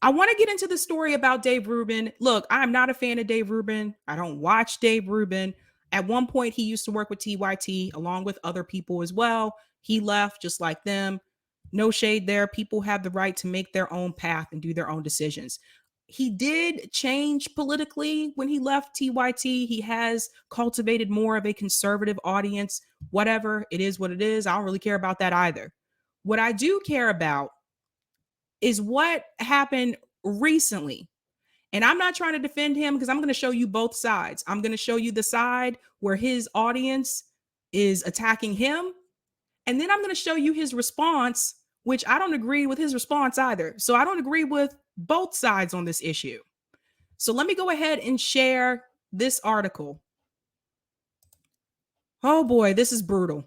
I want to get into the story about Dave Rubin. Look, I'm not a fan of Dave Rubin. I don't watch Dave Rubin. At one point, he used to work with TYT along with other people as well. He left just like them. No shade there. People have the right to make their own path and do their own decisions. He did change politically when he left TYT. He has cultivated more of a conservative audience. Whatever, it is what it is. I don't really care about that either. What I do care about is what happened recently. And I'm not trying to defend him because I'm going to show you both sides. I'm going to show you the side where his audience is attacking him. And then I'm going to show you his response, which I don't agree with his response either. So I don't agree with both sides on this issue. So let me go ahead and share this article. Oh boy, this is brutal.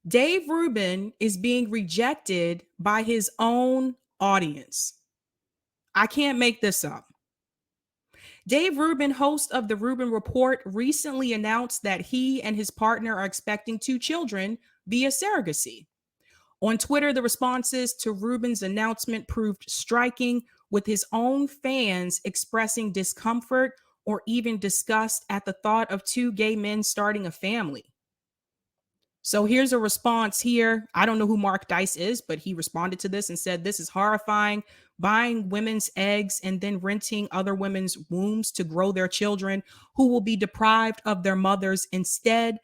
Dave Rubin is being rejected by his own audience. I can't make this up. Dave Rubin, host of the Rubin Report, recently announced that he and his partner are expecting 2 children via surrogacy. On Twitter, the responses to Rubin's announcement proved striking, with his own fans expressing discomfort or even disgust at the thought of 2 gay men starting a family. So here's a response here. I don't know who Mark Dice is, but he responded to this and said, "This is horrifying. Buying women's eggs and then renting other women's wombs to grow their children who will be deprived of their mothers, instead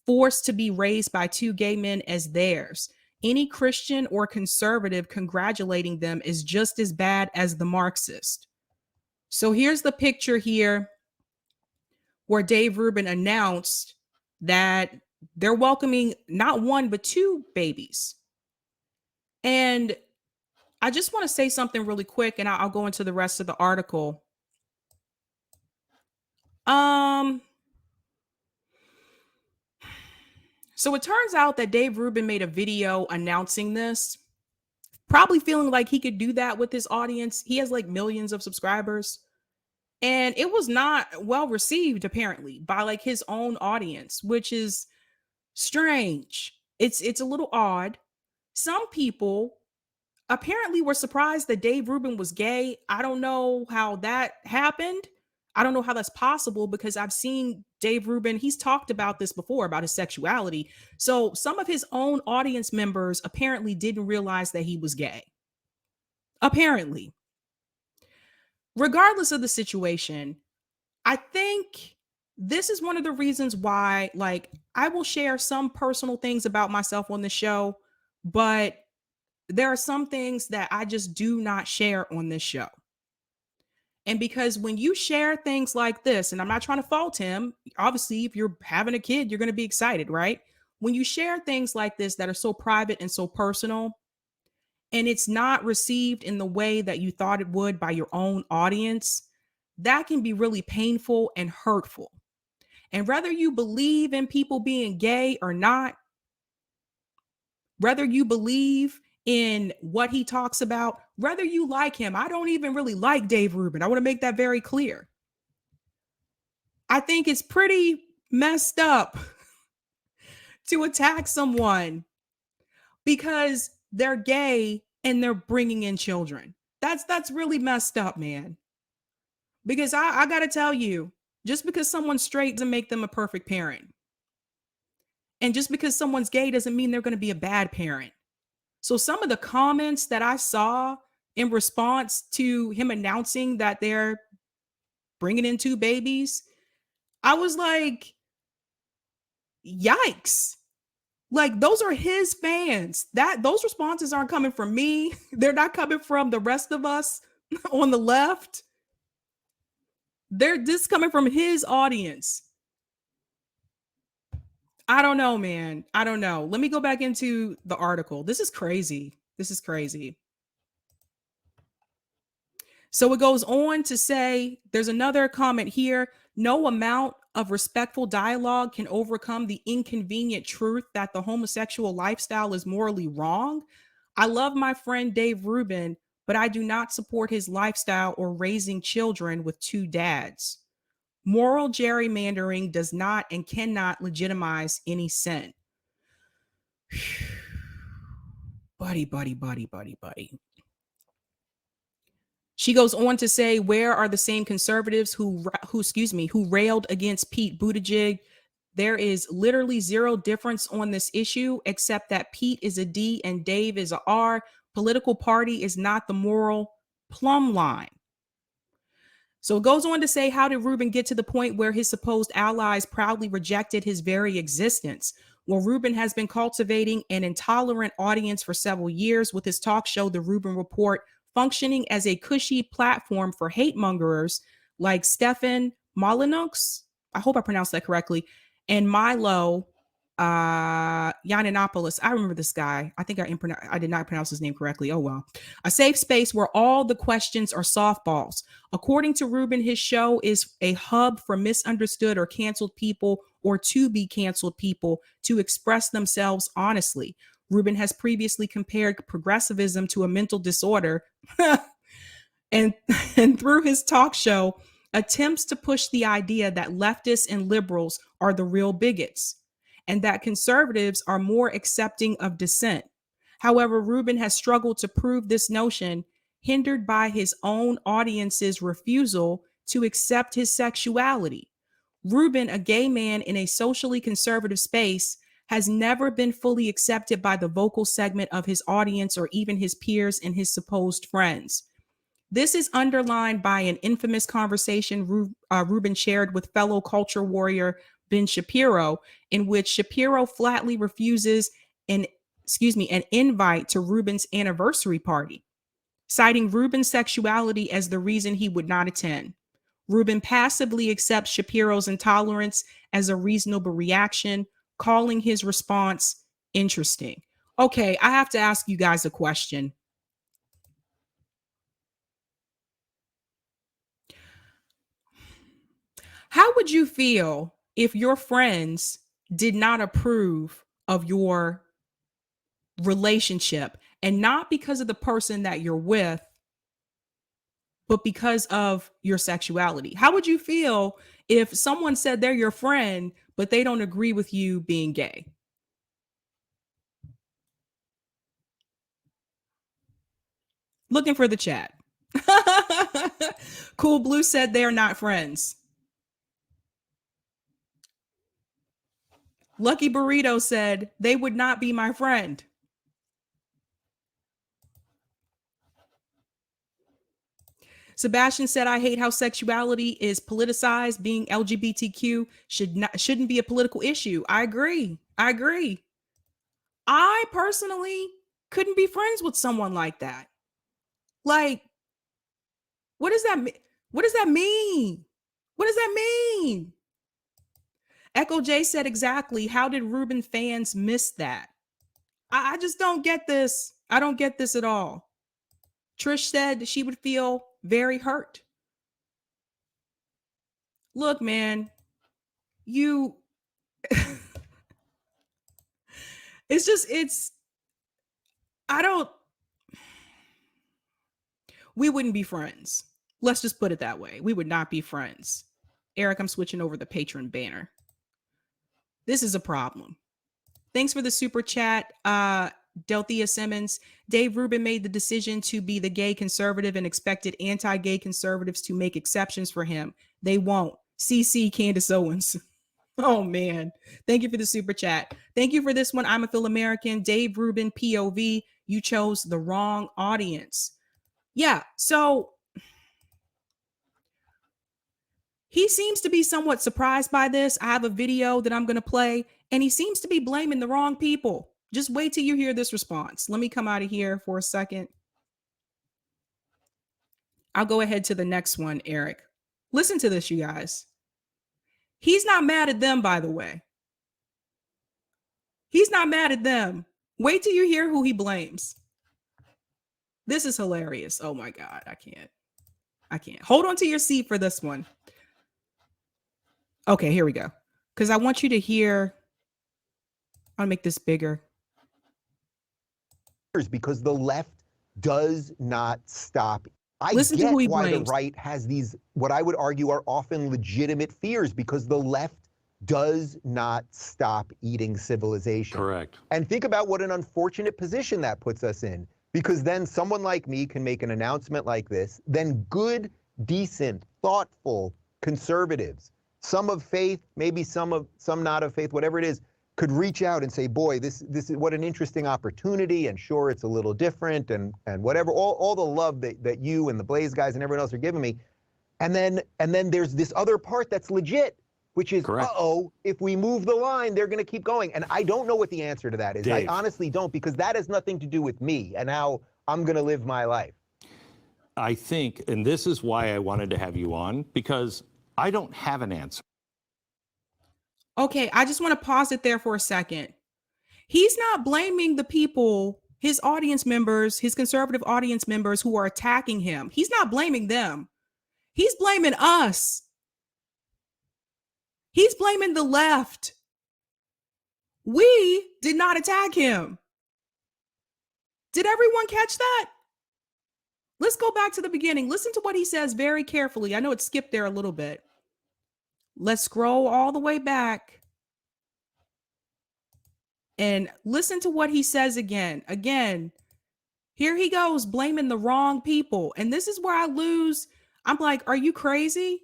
forced to be raised by 2 gay men as theirs. Any Christian or conservative congratulating them is just as bad as the Marxist." So here's the picture here where Dave Rubin announced that they're welcoming not 1, but 2 babies. And I just want to say something really quick, and I'll go into the rest of the article. So it turns out that Dave Rubin made a video announcing this, probably feeling like he could do that with his audience. He has like millions of subscribers. And it was not well received, apparently, by like his own audience, which is strange. It's a little odd. Some people apparently were surprised that Dave Rubin was gay. I don't know how that happened. I don't know how that's possible because I've seen Dave Rubin. He's talked about this before, about his sexuality. So some of his own audience members apparently didn't realize that he was gay. Apparently. Regardless of the situation, I think this is one of the reasons why, like, I will share some personal things about myself on the show, but there are some things that I just do not share on this show. And because when you share things like this, and I'm not trying to fault him, obviously, if you're having a kid, you're going to be excited, right? When you share things like this that are so private and so personal, and it's not received in the way that you thought it would by your own audience, that can be really painful and hurtful. And whether you believe in people being gay or not, whether you believe in what he talks about, whether you like him, I don't even really like Dave Rubin. I want to make that very clear. I think it's pretty messed up to attack someone because they're gay and they're bringing in children. That's really messed up, man. Because I got to tell you, just because someone's straight doesn't make them a perfect parent. And just because someone's gay doesn't mean they're going to be a bad parent. So some of the comments that I saw in response to him announcing that they're bringing in 2 babies, I was like, yikes. Like, those are his fans. Those responses aren't coming from me. They're not coming from the rest of us on the left. They're just coming from his audience. I don't know, man. I don't know. Let me go back into the article. This is crazy. This is crazy. So it goes on to say, there's another comment here. No amount of respectful dialogue can overcome the inconvenient truth that the homosexual lifestyle is morally wrong. I love my friend Dave Rubin, but I do not support his lifestyle or raising children with 2 dads. Moral gerrymandering does not and cannot legitimize any sin. Buddy. She goes on to say, where are the same conservatives who railed against Pete Buttigieg? There is literally zero difference on this issue, except that Pete is a D and Dave is a R. Political party is not the moral plumb line. So it goes on to say, how did Rubin get to the point where his supposed allies proudly rejected his very existence? Well, Rubin has been cultivating an intolerant audience for several years with his talk show, The Rubin Report, functioning as a cushy platform for hate mongers like Stefan Molyneux, I hope I pronounced that correctly, and Milo Yiannopoulos. I remember this guy. I think I did not pronounce his name correctly. Oh, well. A safe space where all the questions are softballs. According to Rubin, his show is a hub for misunderstood or canceled people or to be canceled people to express themselves honestly. Rubin has previously compared progressivism to a mental disorder and through his talk show attempts to push the idea that leftists and liberals are the real bigots and that conservatives are more accepting of dissent. However, Rubin has struggled to prove this notion, hindered by his own audience's refusal to accept his sexuality. Rubin, a gay man in a socially conservative space, has never been fully accepted by the vocal segment of his audience or even his peers and his supposed friends. This is underlined by an infamous conversation Rubin shared with fellow culture warrior Ben Shapiro, in which Shapiro flatly refuses an invite to Rubin's anniversary party, citing Rubin's sexuality as the reason he would not attend. Rubin passively accepts Shapiro's intolerance as a reasonable reaction, calling his response interesting. Okay, I have to ask you guys a question. How would you feel if your friends did not approve of your relationship, and not because of the person that you're with, but because of your sexuality? How would you feel if someone said they're your friend, but they don't agree with you being gay? Looking for the chat. Cool Blue said they're not friends. Lucky Burrito said they would not be my friend. Sebastian said, I hate how sexuality is politicized. Being LGBTQ shouldn't be a political issue. I agree. I personally couldn't be friends with someone like that. Like, what does that mean? What does that mean? What does that mean? Echo J said, exactly. How did Rubin fans miss that? I just don't get this. I don't get this at all. Trish said she would feel very hurt. Look, man, you we wouldn't be friends. Let's just put it that way. We would not be friends. Eric, I'm switching over the patron banner. This is a problem. Thanks for the super chat, Delthea Simmons. Dave Rubin made the decision to be the gay conservative and expected anti-gay conservatives to make exceptions for him. They won't. CC Candace Owens. Oh, man. Thank you for the super chat. Thank you for this one. I'm a Phil American. Dave Rubin, POV. You chose the wrong audience. Yeah, so he seems to be somewhat surprised by this. I have a video that I'm going to play, and he seems to be blaming the wrong people. Just wait till you hear this response. Let me come out of here for a second. I'll go ahead to the next one, Eric. Listen to this, you guys. He's not mad at them, by the way. He's not mad at them. Wait till you hear who he blames. This is hilarious. Oh my God, I can't. Hold on to your seat for this one. Okay, here we go. Because I want you to hear. I'll make this bigger. Because the left does not stop. Listen to who he blames. Why the right has these, what I would argue are often legitimate fears, because the left does not stop eating civilization. Correct. And think about what an unfortunate position that puts us in, because then someone like me can make an announcement like this, then good, decent, thoughtful conservatives, some of faith, maybe some not of faith, whatever it is, could reach out and say, boy, this is what an interesting opportunity, and sure, it's a little different, and whatever, all the love that you and the Blaze guys and everyone else are giving me. And then there's this other part that's legit, which is, Correct. uh-oh, if we move the line, they're going to keep going. And I don't know what the answer to that is. Dave. I honestly don't, because that has nothing to do with me and how I'm going to live my life. I think, and this is why I wanted to have you on, because I don't have an answer. Okay, I just want to pause it there for a second. He's not blaming the people, his audience members, his conservative audience members who are attacking him. He's not blaming them. He's blaming us. He's blaming the left. We did not attack him. Did everyone catch that? Let's go back to the beginning. Listen to what he says very carefully. I know it skipped there a little bit. Let's scroll all the way back and listen to what he says again. Again, here he goes, blaming the wrong people. And this is where I lose. I'm like, are you crazy?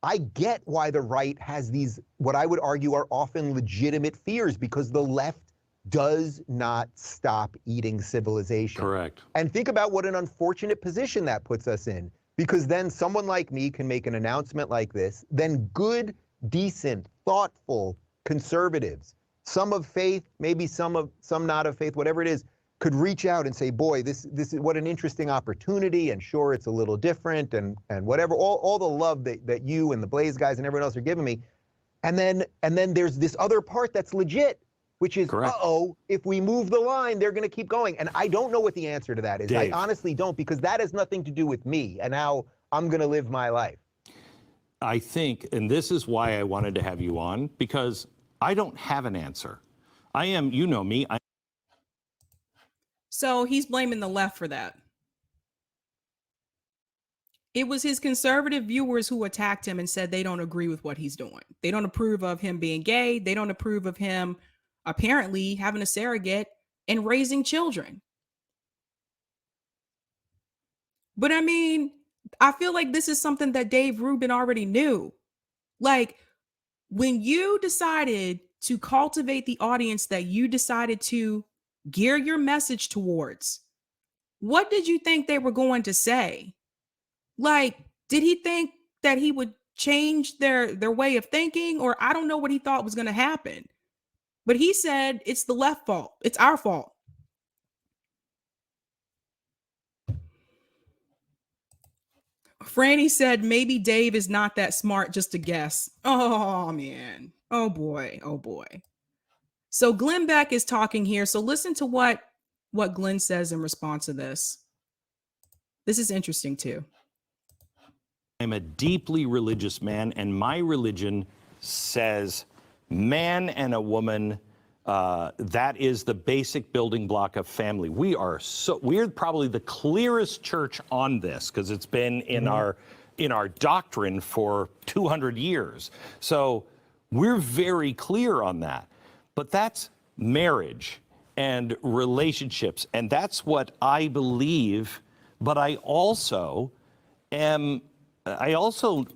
I get why the right has these, what I would argue are often legitimate fears, because the left does not stop eating civilization. Correct. And think about what an unfortunate position that puts us in, because then someone like me can make an announcement like this, then good, decent, thoughtful conservatives, some of faith, maybe some not of faith, whatever it is, could reach out and say, boy, this is what an interesting opportunity, and sure, it's a little different, and whatever, all the love that you and the Blaze guys and everyone else are giving me. And then there's this other part that's legit, which is, Correct. uh-oh, if we move the line, they're going to keep going. And I don't know what the answer to that is. Dave. I honestly don't, because that has nothing to do with me and how I'm going to live my life. I think, and this is why I wanted to have you on, because I don't have an answer. I am, you know me. So he's blaming the left for that. It was his conservative viewers who attacked him and said they don't agree with what he's doing. They don't approve of him being gay. They don't approve of him apparently having a surrogate and raising children. But I mean, I feel like this is something that Dave Rubin already knew. Like, when you decided to cultivate the audience that you decided to gear your message towards, what did you think they were going to say? Like, did he think that he would change their way of thinking? Or I don't know what he thought was going to happen. But he said it's the left fault. It's our fault. Franny said maybe Dave is not that smart, just a guess. Oh, man. Oh, boy. Oh, boy. So Glenn Beck is talking here. So listen to what Glenn says in response to this. This is interesting, too. I'm a deeply religious man, and my religion says man and a woman, that is the basic building block of family. We're probably the clearest church on this, because it's been in our doctrine for 200 years. So we're very clear on that. But that's marriage and relationships, and that's what I believe. But I also am. I also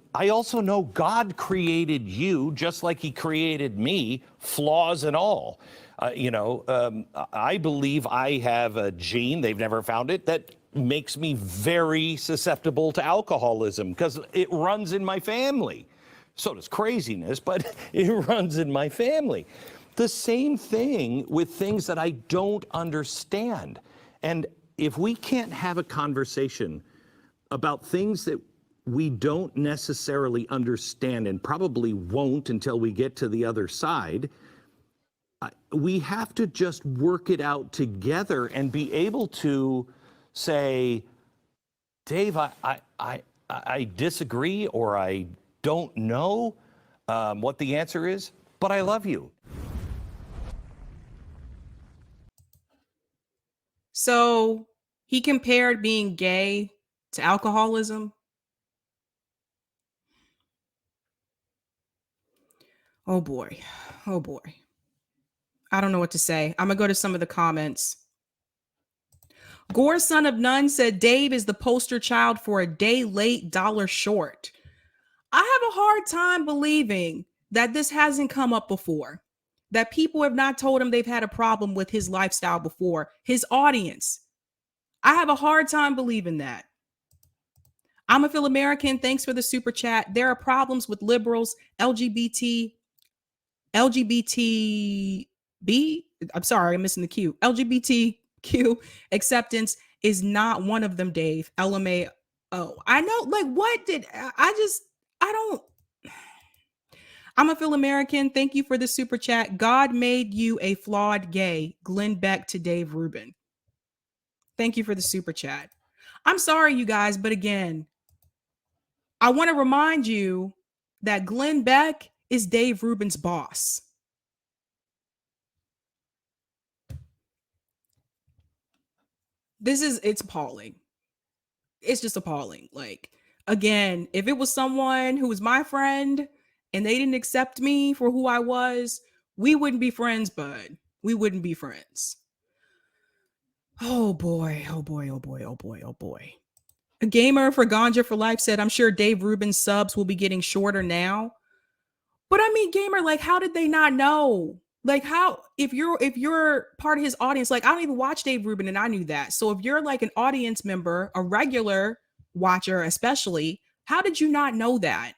know God created you just like he created me, flaws and all. I believe I have a gene, they've never found it, that makes me very susceptible to alcoholism because it runs in my family. So does craziness, but it runs in my family. The same thing with things that I don't understand. And if we can't have a conversation about things that we don't necessarily understand and probably won't until we get to the other side, we have to just work it out together and be able to say, Dave, I disagree, or I don't know what the answer is, but I love you. So he compared being gay to alcoholism. Oh boy. Oh boy. I don't know what to say. I'm going to go to some of the comments. Gore Son of None said Dave is the poster child for a day late, dollar short. I have a hard time believing that this hasn't come up before, that people have not told him they've had a problem with his lifestyle before, his audience. I have a hard time believing that. I'm a Phil American. Thanks for the super chat. There are problems with liberals, LGBTB. I'm sorry, I'm missing the Q. LGBTQ acceptance is not one of them, Dave. LMAO. I know, like, what did I don't. I'm a Phil American. Thank you for the super chat. God made you a flawed gay. Glenn Beck to Dave Rubin. Thank you for the super chat. I'm sorry, you guys, but again, I want to remind you that Glenn Beck is Dave Rubin's boss. It's appalling. It's just appalling. Like, again, if it was someone who was my friend and they didn't accept me for who I was, we wouldn't be friends, bud. We wouldn't be friends. Oh boy, oh boy, oh boy, oh boy, oh boy. A gamer for Ganja for Life said, I'm sure Dave Rubin's subs will be getting shorter now. But I mean, gamer, like, how did they not know? Like, how, if you're part of his audience, like, I don't even watch Dave Rubin and I knew that. So if you're like an audience member, a regular watcher, especially, how did you not know that?